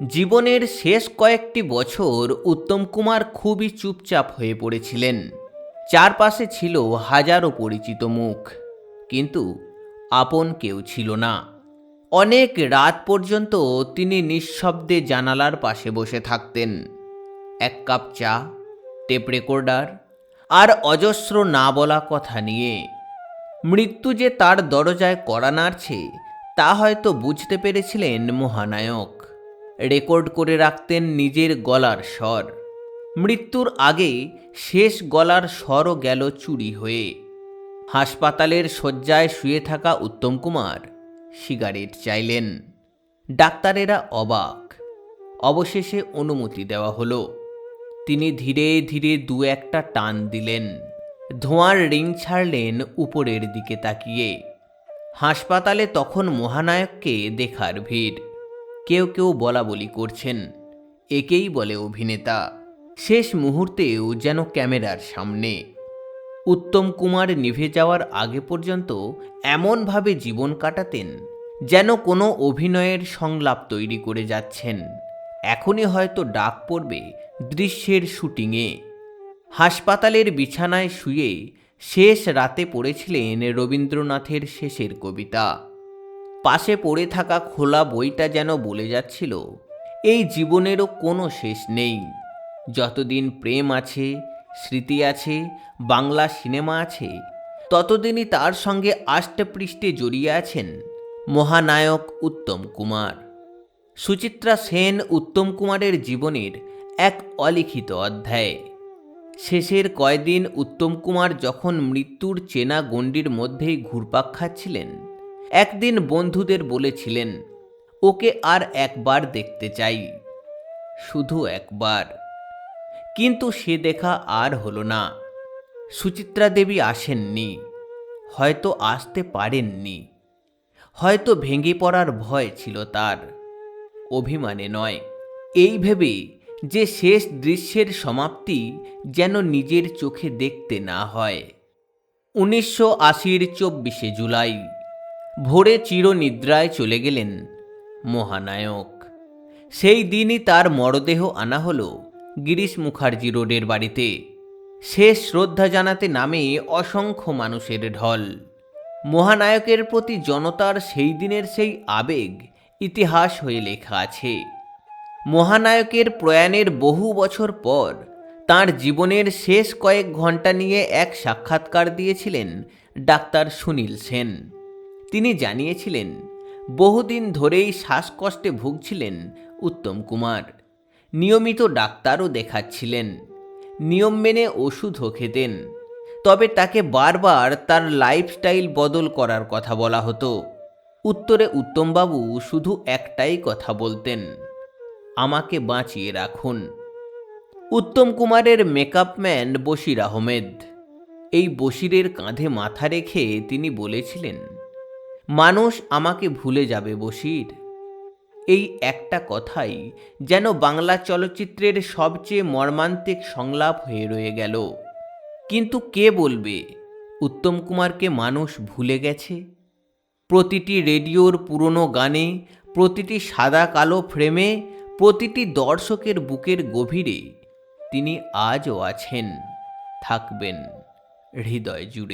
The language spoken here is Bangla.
জীবনের শেষ কয়েকটি বছর উত্তম কুমার খুবই চুপচাপ হয়ে পড়েছিলেন। চারপাশে ছিল হাজারো পরিচিত মুখ, কিন্তু আপন কেউ ছিল না। অনেক রাত পর্যন্ত তিনি নিঃশব্দে জানালার পাশে বসে থাকতেন, এক কাপ চা, টেপ রেকর্ডার আর অজস্র না বলা কথা নিয়ে। মৃত্যু যে তার দরজায় কড়া নাড়ছে তা হয়তো বুঝতে পেরেছিলেন মহানায়ক। রেকর্ড করে রাখতেন নিজের গলার স্বর। মৃত্যুর আগে শেষ গলার স্বরও গেল চুরি হয়ে। হাসপাতালের শয্যায় শুয়ে থাকা উত্তম কুমার সিগারেট চাইলেন। ডাক্তারেরা অবাক। অবশেষে অনুমতি দেওয়া হলো। তিনি ধীরে ধীরে দু একটা টান দিলেন, ধোঁয়ার রিং ছাড়লেন উপরের দিকে তাকিয়ে। হাসপাতালে তখন মহানায়ককে দেখার ভিড়। কেউ কেউ বলা বলি করছেন, একেই বলে অভিনেতা। শেষ মুহূর্তেও যেন ক্যামেরার সামনে। উত্তম কুমার নিভে যাওয়ার আগে পর্যন্ত এমনভাবে জীবন কাটাতেন যেন কোনো অভিনয়ের সংলাপ তৈরি করে যাচ্ছেন। এখনই হয়তো ডাক পড়বে দৃশ্যের শুটিংয়ে। হাসপাতালের বিছানায় শুয়ে শেষ রাতে পড়েছিলেন রবীন্দ্রনাথের শেষের কবিতা। পাশে পড়ে থাকা খোলা বইটা যেন বলে যাচ্ছিল, এই জীবনেরও কোনো শেষ নেই। যতদিন প্রেম আছে, স্মৃতি আছে, বাংলা সিনেমা আছে, ততদিনই তার সঙ্গে আষ্টেপৃষ্ঠে জড়িয়ে আছেন মহানায়ক উত্তম কুমার। সুচিত্রা সেন উত্তম কুমারের জীবনের এক অলিখিত অধ্যায়। শেষের কয়দিন উত্তম কুমার যখন মৃত্যুর চেনা গণ্ডির মধ্যেই ঘুরপাক খাচ্ছিলেন, একদিন বন্ধুদের বলেছিলেন, ওকে আর একবার দেখতে চাই, শুধু একবার। কিন্তু সে দেখা আর হলো না। সুচিত্রা দেবী আসেননি, হয়তো আসতে পারেননি, হয়তো ভেঙে পড়ার ভয় ছিল তার, অভিমানে নয়। এই ভেবে যে শেষ দৃশ্যের সমাপ্তি যেন নিজের চোখে দেখতে না হয়। 1980-র 24শে জুলাই ভোরে চিরনিদ্রায় চলে গেলেন মহানায়ক। সেই দিনই তার মরদেহ আনা হলো গিরিশ মুখার্জি রোডের বাড়িতে। শেষ শ্রদ্ধা জানাতে নামে অসংখ্য মানুষের ঢল। মহানায়কের প্রতি জনতার সেই দিনের সেই আবেগ ইতিহাস হয়ে লেখা আছে। মহানায়কের প্রয়াণের বহু বছর পর তাঁর জীবনের শেষ কয়েক ঘন্টা নিয়ে এক সাক্ষাৎকার দিয়েছিলেন ডাক্তার সুনীল সেন। তিনি জানিয়েছিলেন, বহুদিন ধরেই শ্বাসকষ্টে ভুগছিলেন উত্তম কুমার। নিয়মিত ডাক্তারও দেখাচ্ছিলেন, নিয়ম মেনে ওষুধও খেতেন। তবে তাকে বারবার তার লাইফস্টাইল বদল করার কথা বলা হতো। উত্তরে উত্তমবাবু শুধু একটাই কথা বলতেন, আমাকে বাঁচিয়ে রাখুন। উত্তম কুমারের মেকআপম্যান বশির আহমেদ। এই বশিরের কাঁধে মাথা রেখে তিনি বলেছিলেন, মানুষ আমাকে ভুলে যাবে বশির। এই একটা কথাই যেন বাংলা চলচ্চিত্রের সবচেয়ে মর্মান্তিক সংলাপ হয়ে রয়ে গেল। কিন্তু কে বলবে উত্তম কুমারকে মানুষ ভুলে গেছে? প্রতিটি রেডিওর পুরনো গানে, প্রতিটি সাদা কালো ফ্রেমে, প্রতিটি দর্শকের বুকের গভীরে তিনি আজও আছেন, থাকবেন হৃদয় জুড়ে।